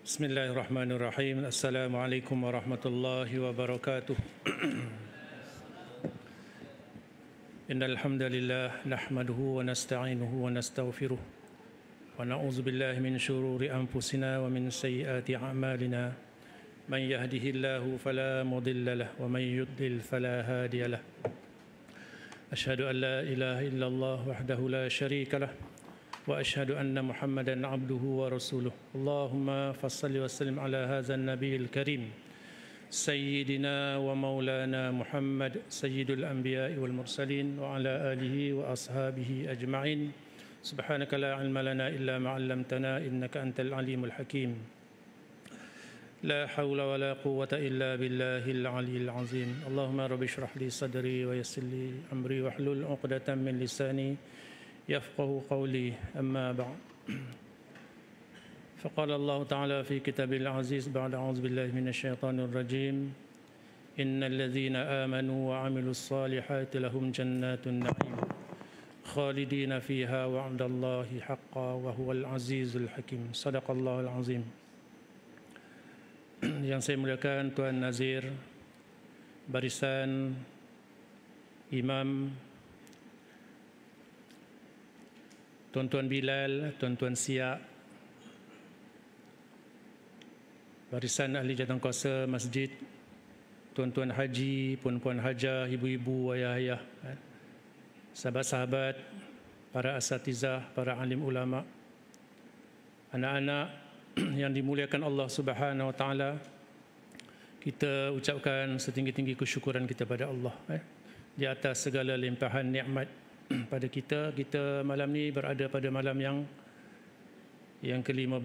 Bismillahirrahmanirrahim. Assalamualaikum warahmatullahi wabarakatuh. Innal hamdalillah nahmaduhu wa nasta'inuhu wa nastaghfiruh wa na'udzu billahi min shururi anfusina wa min sayyiati a'malina. Man yahdihillahu fala mudilla lahu wa man yudlil fala hadiya lahu. Asyhadu an la ilaha illallah wahdahu la syarika lahu wa asyhadu anna Muhammadan abduhu wa rasuluh. Allahumma fassalli wa sallim ala hadzal nabiyil karim sayyidina wa maulana Muhammad sayyidul anbiya'i wal mursalin wa ala alihi wa ashabihi ajma'in. Subhanaka la ilma lana illa ma 'allamtana innaka antal alimul hakim. La haula wa la quwwata illa billahil aliyyil azim. Allahumma rabbi shrah li sadri wa yassir li amri wahlul 'uqdatam min lisani يفقه قولي أما بعد فقال الله تعالى في كتابه العزيز بعد أعوذ بالله من الشيطان الرجيم إن الذين آمنوا وعملوا الصالحات لهم جنات النعيم خالدين فيها وعد الله حقا وهو العزيز الحكيم صدق الله العظيم. Yang saya muliakan Tuan Nazir, barisan imam, Tuan-Tuan Bilal, Tuan-Tuan Siak, barisan ahli jawatankuasa masjid, Tuan-Tuan Haji, Puan-Puan Hajah, Ibu-Ibu, Ayah-Ayah, sahabat-sahabat, para asatizah, para alim ulama, anak-anak yang dimuliakan Allah Subhanahu Wa Taala, kita ucapkan setinggi-tinggi kesyukuran kita pada Allah di atas segala limpahan nikmat pada kita. Kita malam ni berada pada malam yang ke-15,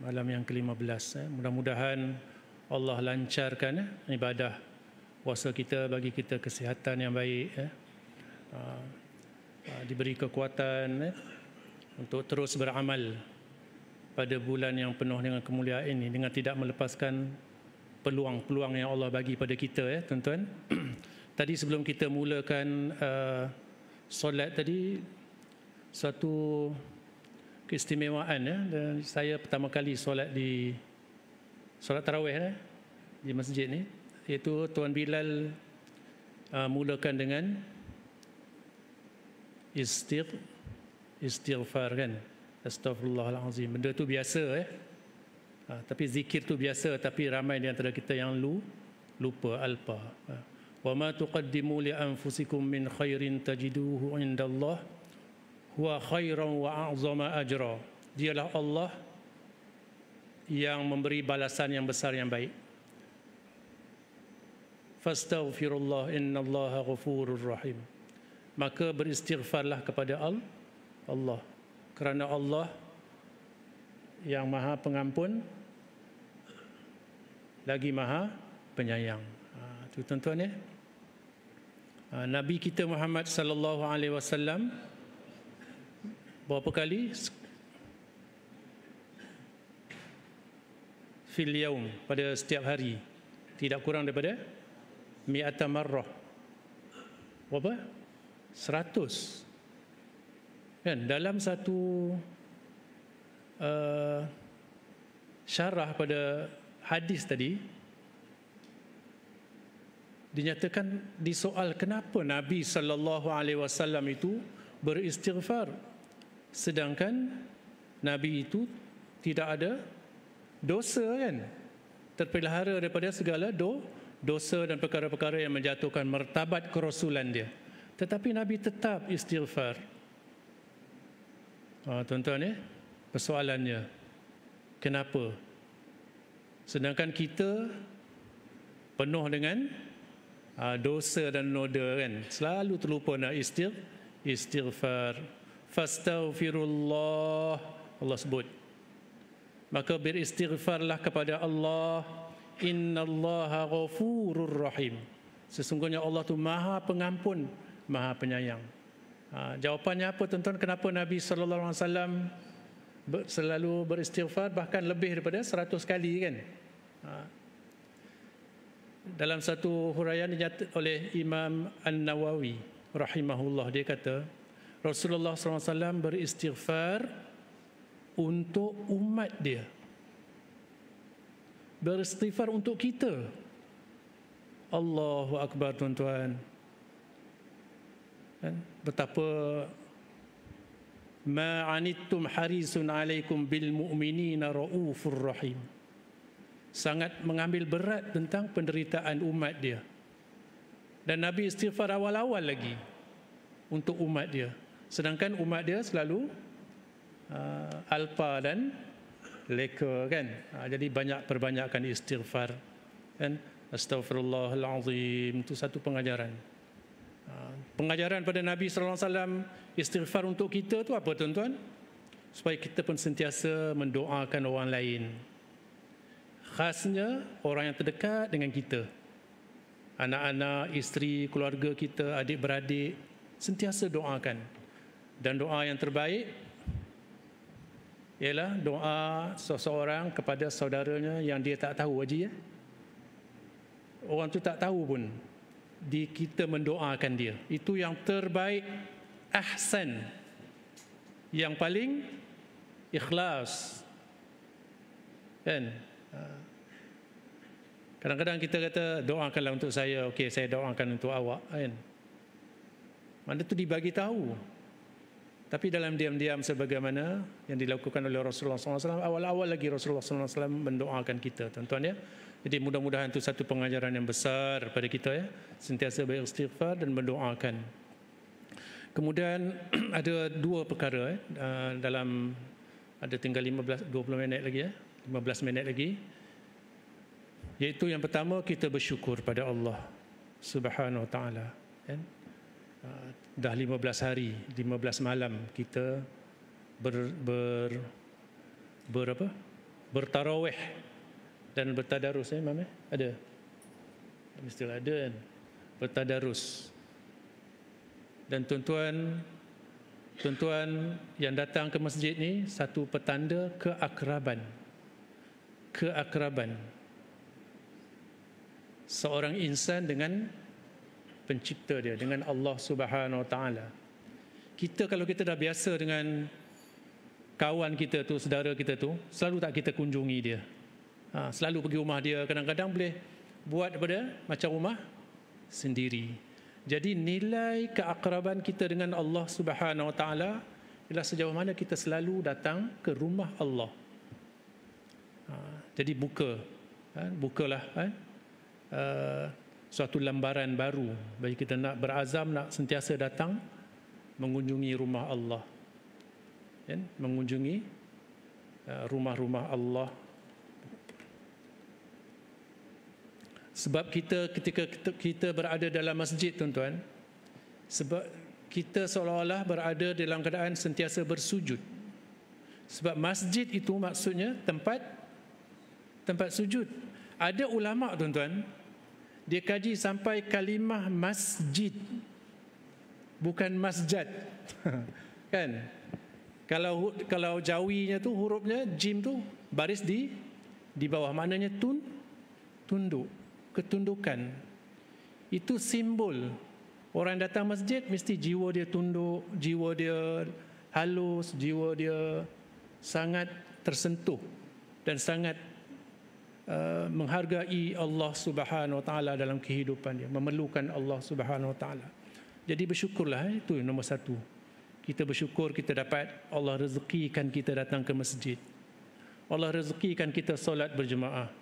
malam yang ke-15. Mudah-mudahan Allah lancarkan ibadah puasa kita, bagi kita kesihatan yang baik, diberi kekuatan untuk terus beramal pada bulan yang penuh dengan kemuliaan ini, dengan tidak melepaskan peluang-peluang yang Allah bagi pada kita, tuan-tuan. Tadi sebelum kita mulakan solat tadi, suatu keistimewaan, dan saya pertama kali solat tarawih di masjid ni, iaitu Tuan Bilal mulakan dengan istighfar kan, astaghfirullahalazim. Benda tu biasa tapi zikir tu biasa, tapi ramai di antara kita yang lupa, alpa. Wa ma tuqaddimu li anfusikum min khairin tajiduhu indallah huwa khairan wa a'zama ajra. Dialah Allah yang memberi balasan yang besar yang baik. Fastaghfirullah innallaha ghafurur rahim. Maka beristighfarlah kepada Allah, kerana Allah yang Maha Pengampun lagi Maha Penyayang. Itu tuan-tuan Nabi kita Muhammad sallallahu alaihi wasallam berapa kali fil yaum, pada setiap hari, tidak kurang daripada mi'ata marrah. Berapa? 100 kan. Dalam satu syarah pada hadis tadi dinyatakan, disoal kenapa Nabi sallallahu alaihi wasallam itu beristighfar sedangkan Nabi itu tidak ada dosa kan, terpelihara daripada segala dosa dan perkara-perkara yang menjatuhkan martabat kerasulan dia, tetapi Nabi tetap istighfar. Tuan-tuan persoalannya, kenapa? Sedangkan kita penuh dengan dosa dan noda kan, selalu terlupa nak istighfar. Fastaghfirullah, Allah sebut. Maka beristighfarlah kepada Allah. Innallaha ghafurur rahim. Sesungguhnya Allah tu Maha Pengampun, Maha Penyayang. Jawapannya apa, tuan-tuan? Kenapa Nabi sallallahu alaihi wasallam selalu beristighfar, bahkan lebih daripada 100 kali kan? Dalam satu huraian dinyatakan oleh Imam An-Nawawi rahimahullah, dia kata Rasulullah SAW beristighfar untuk umat dia. beristighfar untuk kita. Allahu Akbar, tuan-tuan. Betapa ma anittum harisun alaikum bil mu'minina raufur rahim. Sangat mengambil berat tentang penderitaan umat dia. Dan Nabi istighfar awal-awal lagi untuk umat dia. Sedangkan umat dia selalu alpa dan leka, kan. Jadi perbanyakkan istighfar, kan. Astaghfirullahalazim, itu satu pengajaran. Pengajaran pada Nabi sallallahu alaihi wasallam istighfar untuk kita tu apa, tuan-tuan? Supaya kita pun sentiasa mendoakan orang lain. Khasnya orang yang terdekat dengan kita. Anak-anak, isteri, keluarga kita, adik-beradik, sentiasa doakan. Dan doa yang terbaik ialah doa seseorang kepada saudaranya yang dia tak tahu, Haji, ya. Orang tu tak tahu pun, kita mendoakan dia. Itu yang terbaik, ahsan, yang paling ikhlas, kan. Kadang-kadang kita kata doakanlah untuk saya, okey saya doakan untuk awak, kan. Mana tu dibagi tahu. Tapi dalam diam-diam sebagaimana yang dilakukan oleh Rasulullah SAW, awal-awal lagi Rasulullah SAW mendoakan kita, tuan-tuan, ya. Jadi mudah-mudahan itu satu pengajaran yang besar pada kita, ya. Sentiasa beristighfar dan mendoakan. Kemudian ada dua perkara, dalam ada tinggal 20 minit lagi, ya. 15 minit lagi. Iaitu yang pertama, kita bersyukur pada Allah Subhanahu Wa Taala, kan. Dah 15 hari, 15 malam kita bertarawih dan bertadarus, Imam, ada? Mestilah ada, kan? Bertadarus. Dan tuan-tuan yang datang ke masjid ni, satu petanda keakraban seorang insan dengan pencipta dia, dengan Allah Subhanahu Wa Taala. Kita kalau kita dah biasa dengan kawan kita tu, saudara kita tu, selalu tak kita kunjungi dia. Selalu pergi rumah dia, kadang-kadang boleh buat daripada macam rumah sendiri. Jadi nilai keakraban kita dengan Allah Subhanahu Wa Taala ialah sejauh mana kita selalu datang ke rumah Allah. Jadi bukalah suatu lembaran baru bagi kita nak berazam, nak sentiasa datang mengunjungi rumah Allah, kan? Mengunjungi rumah-rumah Allah. Sebab ketika kita berada dalam masjid, tuan-tuan, sebab kita seolah-olah berada dalam keadaan sentiasa bersujud. Sebab masjid itu maksudnya tempat sujud. Ada ulama, tuan-tuan, dia kaji sampai kalimah masjid, bukan masjad. Kan? Kalau Jawinya tu hurufnya jim tu baris di bawah, maknanya tunduk, ketundukan. Itu simbol orang datang masjid mesti jiwa dia tunduk, jiwa dia halus, jiwa dia sangat tersentuh dan sangat menghargai Allah Subhanahu Wa Taala dalam kehidupan dia, memerlukan Allah Subhanahu Wa Taala. Jadi bersyukurlah, itu nombor satu. Kita bersyukur kita dapat Allah rezekikan kita datang ke masjid. Allah rezekikan kita solat berjemaah.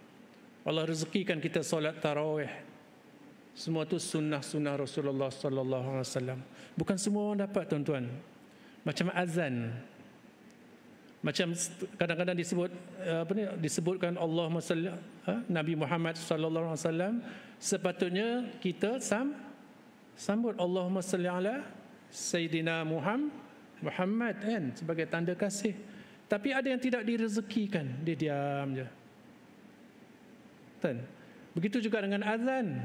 Allah rezekikan kita solat tarawih. Semua tu sunnah-sunnah Rasulullah sallallahu alaihi wasallam. Bukan semua orang dapat, tuan-tuan. Macam azan. Macam kadang-kadang disebutkan Allahumma salli Nabi Muhammad sallallahu alaihi wasallam, sepatutnya kita sambut Allahumma salli ala Sayyidina Muhammad, kan, sebagai tanda kasih. Tapi ada yang tidak direzekikan, dia diam je. Kan? Begitu juga dengan azan.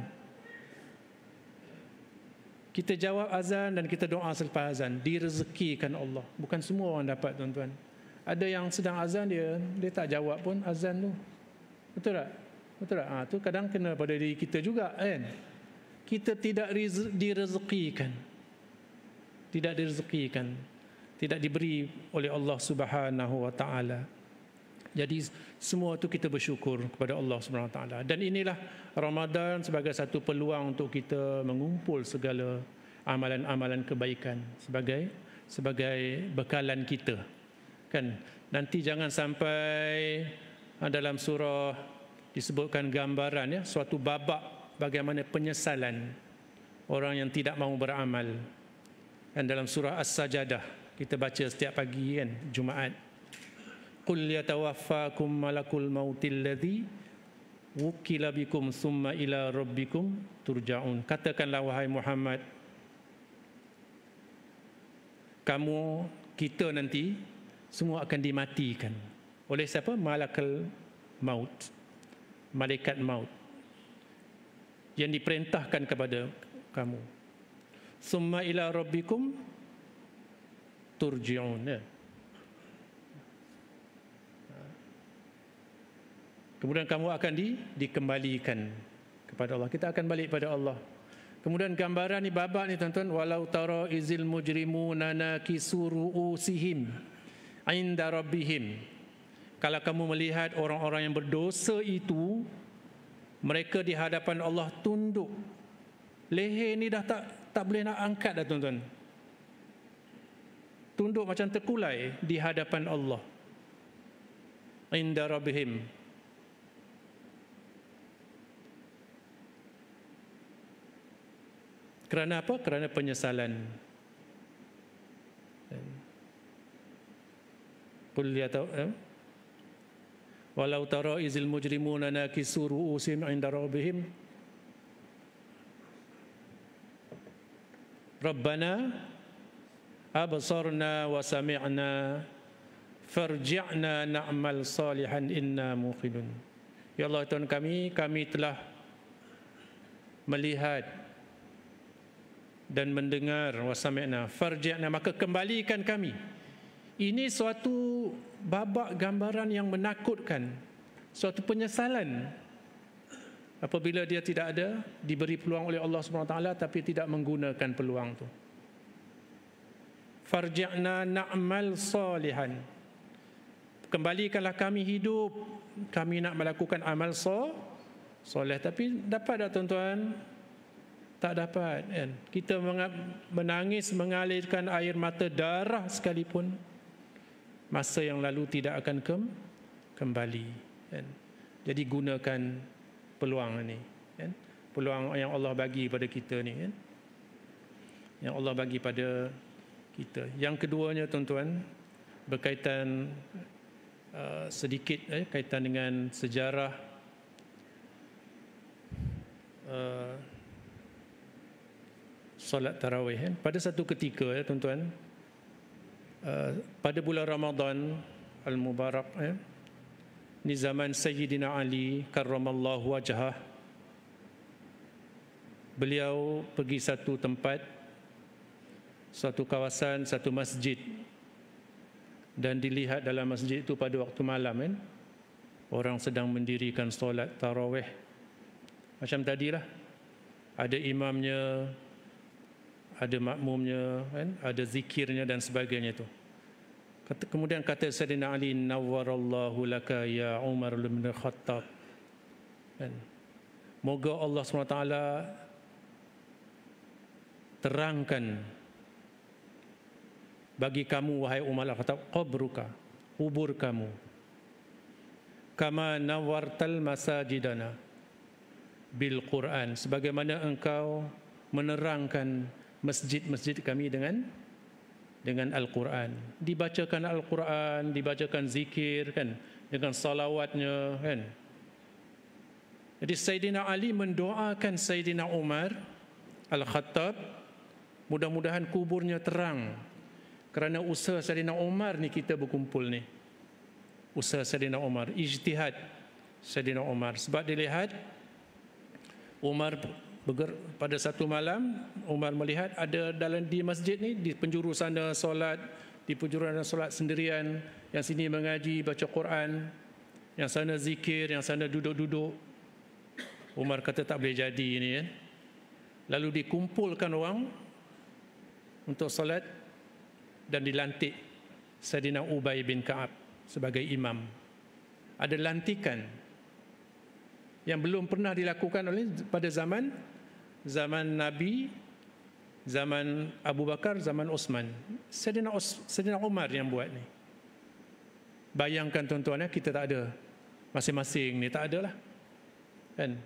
Kita jawab azan dan kita doa selepas azan, direzekikan Allah. Bukan semua orang dapat, tuan-tuan. Ada yang sedang azan dia tak jawab pun azan tu. Betul tak? Tu kadang kena pada diri kita juga, kan? Kita tidak direzekikan. Tidak diberi oleh Allah Subhanahu Wa Taala. Jadi semua itu kita bersyukur kepada Allah Subhanahu Wa Taala. Dan inilah Ramadan sebagai satu peluang untuk kita mengumpul segala amalan-amalan kebaikan sebagai bekalan kita. Kan nanti jangan sampai dalam surah disebutkan gambaran, ya, suatu babak bagaimana penyesalan orang yang tidak mahu beramal. Dan dalam surah As-Sajadah kita baca setiap pagi, kan, Jumaat. Qul yatawaffakum malakul mautil ladzi wukila bikum summa ila rabbikum turja'un. Katakanlah wahai Muhammad, kita nanti semua akan dimatikan oleh siapa? Malakul maut, malaikat maut yang diperintahkan kepada kamu. Summa ila rabbikum turji'un, ya. Kemudian kamu akan dikembalikan kepada Allah. Kita akan balik pada Allah. Kemudian gambaran ni, babak ni tuan-tuan, walau tara izil mujrimuna nakisu ru'usihim inda rabbihim. Kalau kamu melihat orang-orang yang berdosa itu, mereka di hadapan Allah tunduk. Leher ni dah tak boleh nak angkat dah, tuan-tuan. Tunduk macam terkulai di hadapan Allah. Inda rabbihim. Kerana apa? Kerana penyesalan. Qul walau tara izil mujrimuna nakisu ru'usihim 'inda rabbihim Rabbana absarna wa sami'na farji'na na'mal salihan inna muqinun. Ya Allah, Tuhan kami telah melihat dan mendengar, wasami'na farji'na, maka kembalikan kami. Ini suatu babak gambaran yang menakutkan, suatu penyesalan apabila dia tidak ada diberi peluang oleh Allah SWT tapi tidak menggunakan peluang itu. Farji'na na'mal salihan, kembalikanlah kami hidup, kami nak melakukan amal soleh. Tapi dapat tak, tuan-tuan? Tak dapat, kan? Kita menangis, mengalirkan air mata darah sekalipun, masa yang lalu tidak akan kembali, kan? Jadi gunakan peluang ini, kan? Peluang yang Allah bagi pada kita ni, kan? Yang Allah bagi pada kita. Yang keduanya, tuan-tuan, berkaitan sedikit kaitan dengan sejarah solat tarawih, kan? Pada satu ketika, ya, tuan-tuan, pada bulan Ramadan al-Mubarak, ni zaman Sayyidina Ali karramallahu wajhah, beliau pergi satu tempat, satu kawasan, satu masjid, dan dilihat dalam masjid itu pada waktu malam, kan, orang sedang mendirikan solat tarawih. Macam tadilah, ada imamnya, ada makmumnya, kan, ada zikirnya dan sebagainya tu. Kemudian kata Sayyidina Ali, nawwarallahu laka ya Umar bin Khattab, kan, moga Allah SWT terangkan bagi kamu wahai Umar al-Khattab, qabruka, kubur kamu, kama nawwartal masajidana bil Quran, sebagaimana engkau menerangkan masjid-masjid kami dengan Al-Quran. Dibacakan Al-Quran, dibacakan zikir, kan, dengan salawatnya, kan. Jadi Sayyidina Ali mendoakan Sayyidina Umar Al-Khattab, mudah-mudahan kuburnya terang. Kerana usaha Sayyidina Umar ni kita berkumpul ni, usaha Sayyidina Umar, ijtihad Sayyidina Umar. Sebab dilihat Umar pada satu malam, Umar melihat ada di masjid ni, di penjuru sana solat, di penjuru sana solat sendirian, yang sini mengaji, baca Quran, yang sana zikir, yang sana duduk-duduk. Umar kata tak boleh jadi ini, ya. Lalu dikumpulkan orang untuk solat dan dilantik Sayyidina Ubay bin Ka'ab sebagai imam. ada lantikan yang belum pernah dilakukan oleh pada zaman Nabi, zaman Abu Bakar, zaman Osman. Sayyidina Umar yang buat ni. Bayangkan tuan-tuan, kita tak ada. Masing-masing ni tak ada lah. Kan?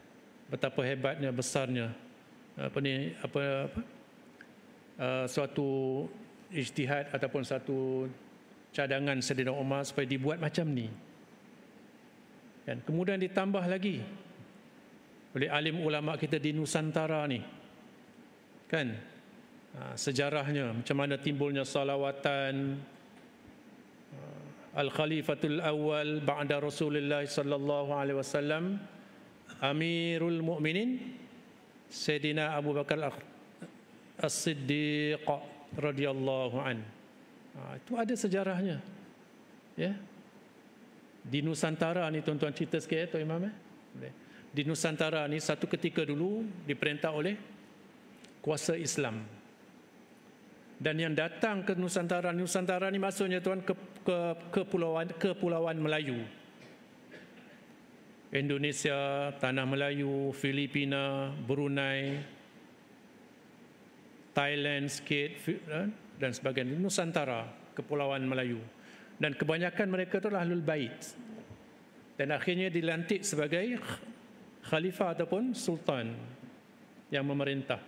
Betapa hebatnya, besarnya suatu ijtihad ataupun satu cadangan Sayyidina Umar supaya dibuat macam ni. Dan kemudian ditambah lagi oleh alim ulama kita di Nusantara ni, kan, sejarahnya macam mana timbulnya salawatan Al-Khalifatul Awal ba'da Rasulullah sallallahu alaihi wasallam, Amirul Mukminin Sayyidina Abu Bakar As-Siddiq radhiyallahu an. Itu ada sejarahnya. Ya. Di Nusantara ni tuan-tuan cerita sikit ya, Tuan Imam Di Nusantara ni satu ketika dulu diperintah oleh kuasa Islam. Dan yang datang ke Nusantara ni maksudnya tuan kepulauan Melayu. Indonesia, Tanah Melayu, Filipina, Brunei, Thailand sikit dan sebagainya. Nusantara, kepulauan Melayu. Dan kebanyakan mereka itu adalah Ahlul Bait. Dan akhirnya dilantik sebagai khalifah ataupun sultan yang memerintah.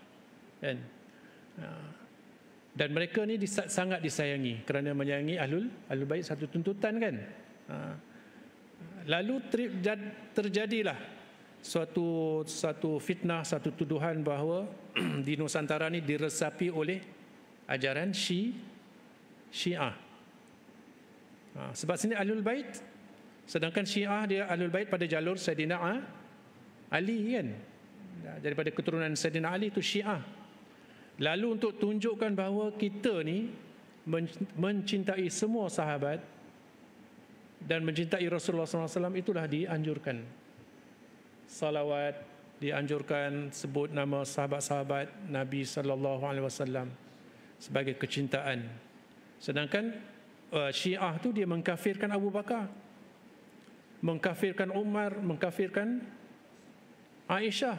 Dan mereka ni sangat disayangi kerana menyayangi Ahlul Bait, satu tuntutan kan. Lalu terjadilah suatu fitnah, satu tuduhan bahawa di Nusantara ni diresapi oleh ajaran Syiah. Sebab sini Ahlul Bait, sedangkan Syiah dia Ahlul Bait pada jalur Sayyidina Ali kan. Daripada keturunan Sayyidina Ali itu Syiah. Lalu untuk tunjukkan bahawa kita ni mencintai semua sahabat dan mencintai Rasulullah SAW, itulah dianjurkan. Salawat dianjurkan, sebut nama sahabat-sahabat Nabi SAW sebagai kecintaan. Sedangkan Syiah tu dia mengkafirkan Abu Bakar, mengkafirkan Umar, mengkafirkan Aisyah,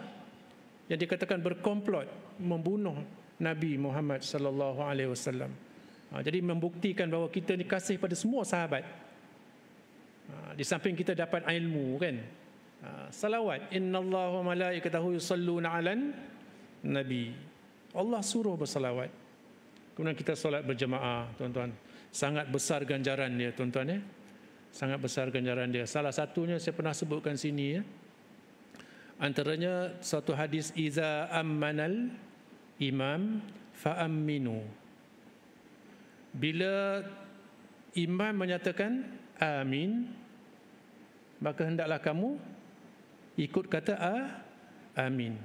yang dikatakan berkomplot membunuh Nabi Muhammad sallallahu alaihi wasallam. Jadi membuktikan bahawa kita ni kasih pada semua sahabat. Di samping kita dapat ilmu kan. Salawat, innallaha wa malaikatahu yusalluna 'alan nabi. Allah suruh bersalawat. Kemudian kita solat berjemaah, tuan-tuan. Sangat besar ganjaran dia, tuan-tuan ya. Sangat besar ganjaran dia. Salah satunya saya pernah sebutkan sini ya. Antaranya satu hadis, iza ammanal imam fa'amminu. Bila imam menyatakan amin, maka hendaklah kamu ikut kata amin.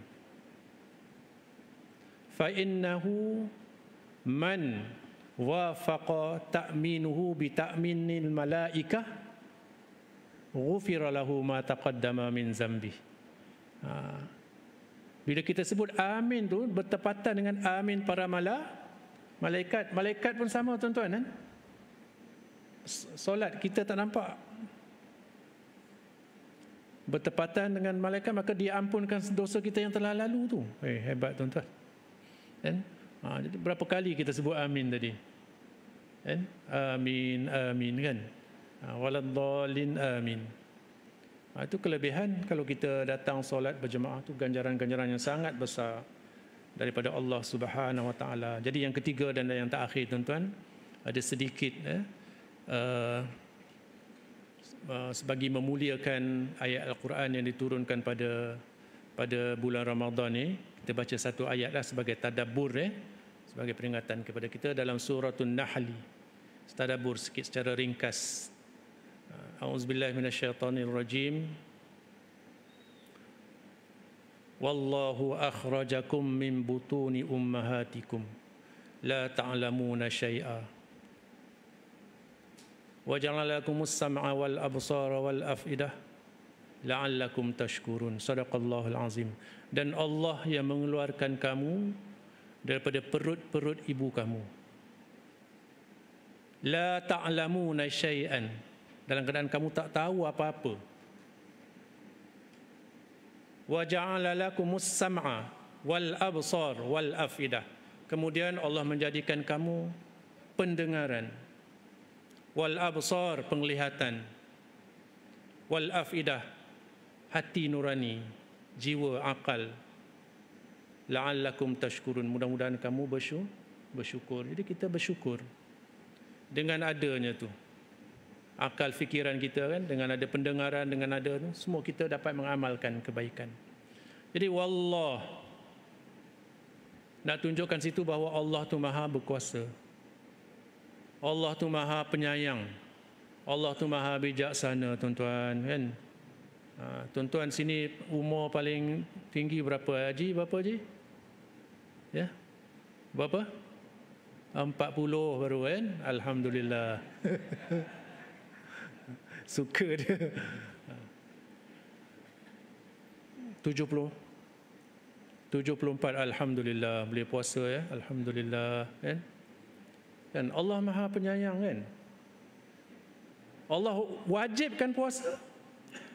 Fa innahu man wafaqa ta'minuhu bi ta'minil malaikah ghufira lahu ma taqaddama min zambi. Bila kita sebut amin tu bertepatan dengan amin para malaikat. Malaikat pun sama tuan-tuan kan? Solat kita tak nampak, bertepatan dengan malaikat, maka dia ampunkan dosa kita yang telah lalu tu. Hebat tuan-tuan kan? Jadi berapa kali kita sebut amin tadi kan? Amin, amin kan? Waladdallin amin. Itu kelebihan kalau kita datang solat berjemaah, tu ganjaran-ganjaran yang sangat besar daripada Allah Subhanahu Wa Taala. Jadi yang ketiga dan yang terakhir tuan-tuan, ada sedikit sebagi memuliakan ayat Al-Quran yang diturunkan pada bulan Ramadan ni. Kita baca satu ayat lah sebagai tadabbur sebagai peringatan kepada kita dalam suratul Nahl. Tadabbur sikit secara ringkas. A'udzubillahi minasyaitonirrajim. Wallahu akhrajakum min butuni ummahatikum la ta'lamuna syai'a wa ja'ala lakumus sam'a wal absara wal af'idah la'allakum tashkurun. Sadaqallahul azim. Dan Allah yang mengeluarkan kamu daripada perut-perut ibu kamu. La ta'lamuna syai'an, dalam keadaan kamu tak tahu apa-apa. Wa ja'ala lakumus sam'a wal absar wal afidah. Kemudian Allah menjadikan kamu pendengaran, wal absar penglihatan, wal afidah hati nurani, jiwa akal. La'allakum tashkurun, mudah-mudahan kamu bersyukur. Jadi kita bersyukur dengan adanya tu akal fikiran kita kan, dengan ada pendengaran, dengan ada tu, semua kita dapat mengamalkan kebaikan. Jadi wallah, nak tunjukkan situ bahawa Allah tu maha berkuasa, Allah tu maha penyayang, Allah tu maha bijaksana, tuan-tuan kan. Tuan-tuan sini umur paling tinggi berapa? Haji berapa Haji? Ya, berapa? 40 baru kan? Alhamdulillah. Suka dia. 74, alhamdulillah, boleh puasa ya, alhamdulillah kan. Dan Allah maha penyayang kan. Allah wajibkan puasa,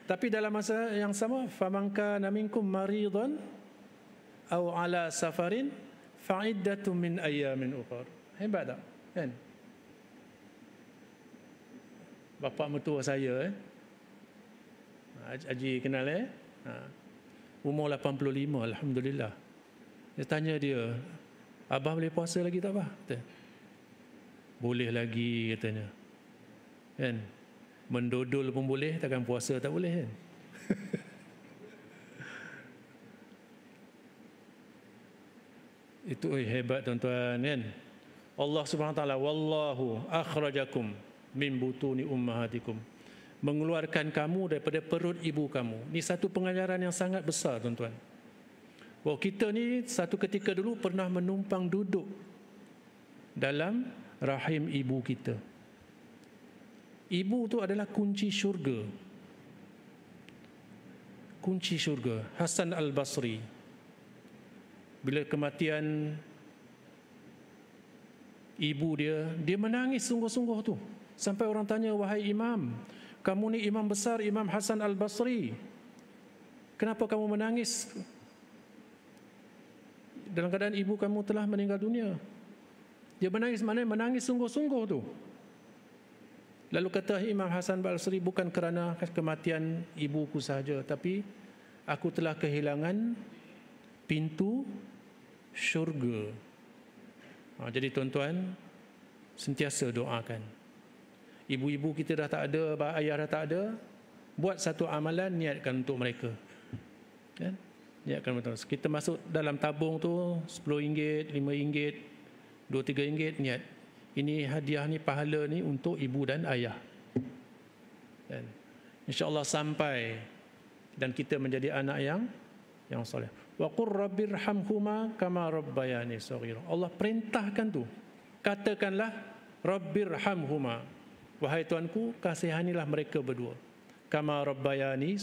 tapi dalam masa yang sama, faman kana minkum maridan aw ala safarin fa'iddatun min ayyamin ukhra. Hebat tak kan? Bapa mertua saya Haji kenal umur 85, alhamdulillah. Dia tanya dia, abah boleh puasa lagi tak abah? Kata, boleh lagi katanya. Kan? Mendodol pun boleh, takkan puasa tak boleh kan? Itu hebat tuan-tuan kan. Allah Subhanahu wa taala, wallahu akhrajakum min butuni ummahatikum, mengeluarkan kamu daripada perut ibu kamu. Ini satu pengajaran yang sangat besar tuan-tuan. Bahawa kita ni satu ketika dulu pernah menumpang duduk dalam rahim ibu kita. Ibu tu adalah kunci syurga. Kunci syurga. Hasan Al-Basri, bila kematian ibu dia menangis sungguh-sungguh tu. Sampai orang tanya, wahai imam, kamu ni imam besar, Imam Hasan Al-Basri, kenapa kamu menangis dalam keadaan ibu kamu telah meninggal dunia? Dia menangis, maknanya menangis sungguh-sungguh tu. Lalu kata Imam Hasan Al-Basri, bukan kerana kematian ibuku sahaja, tapi aku telah kehilangan pintu syurga. Jadi tuan-tuan, sentiasa doakan. Ibu-ibu kita dah tak ada, ayah dah tak ada, buat satu amalan, niatkan untuk mereka kan? Niatkan betul. Kita masuk dalam tabung tu RM10, RM5, RM2, RM3, niat, ini hadiah ni, pahala ni untuk ibu dan ayah kan? InsyaAllah sampai dan kita menjadi anak yang soleh. Wa qur rabbirhamhuma kama rabbayani shaghira. Allah perintahkan tu, katakanlah rabbirhamhuma, wahai Tuanku, kasihanilah mereka berdua, kama rabbayani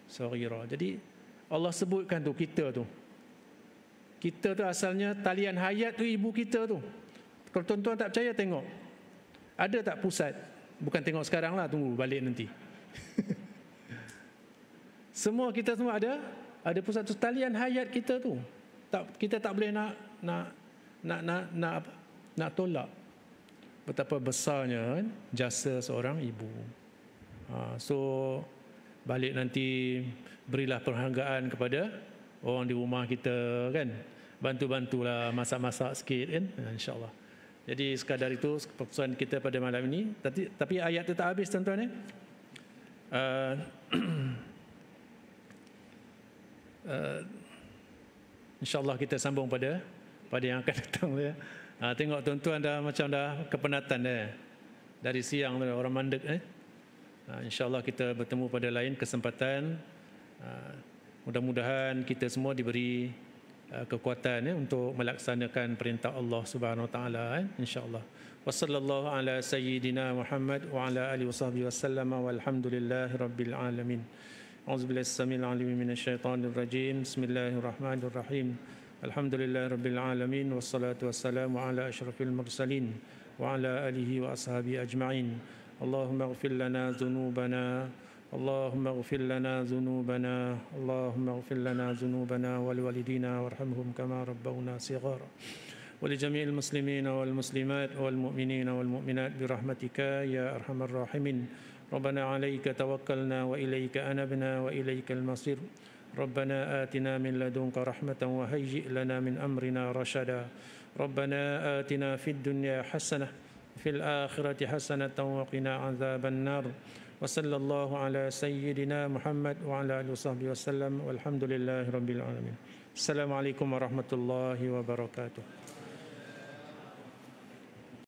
shaghira. Jadi Allah sebutkan tu, kita tu asalnya talian hayat tu ibu kita tu. Kalau tuan-tuan tak percaya, tengok ada tak pusat, bukan tengok sekarang lah, tunggu balik nanti. Semua kita semua ada pusat tu, talian hayat kita tu. Kita tak boleh nak tolak betapa besarnya kan jasa seorang ibu. So balik nanti berilah penghargaan kepada orang di rumah kita kan, bantu-bantulah masak-masak sikit kan, insya-Allah. Jadi sekadar itu keputusan kita pada malam ini. Tapi ayat itu tak habis tuan-tuan InsyaAllah kita sambung pada yang akan datang ya. Tengok tuan-tuan dah macam dah kepenatan dari siang orang mandek InsyaAllah kita bertemu pada lain kesempatan. Mudah-mudahan kita semua diberi kekuatan untuk melaksanakan perintah Allah Subhanahu Wa Taala insya-Allah. Wassallallahu ala sayyidina Muhammad wa ala alihi washabbihi wasallam walhamdulillahi rabbil alamin. A'udzubillahi samil alim minasyaitonir rajim. Bismillahirrahmanirrahim. Alhamdulillahi rabbil alamin wassalatu wassalamu ala asyrafil mursalin wa ala alihi wa ashabihi ajma'in. اللهم اغفر لنا ذنوبنا اللهم اغفر لنا ذنوبنا اللهم اغفر لنا ذنوبنا ولوالدينا وارحمهم كما ربونا صغارا ولجميع المسلمين والمسلمات والمؤمنين والمؤمنات برحمتك يا أرحم الراحمين ربنا عليك توكلنا وإليك أنبنا وإليك المصير ربنا آتنا من لدنك رحمة وهيئ لنا من أمرنا رشدا ربنا آتنا في الدنيا حسنة في الآخرة حسنة وقنا عذاب النار وصلى الله على سيدنا محمد وعلى آله وصحبه وسلم والحمد لله رب العالمين السلام عليكم ورحمة الله وبركاته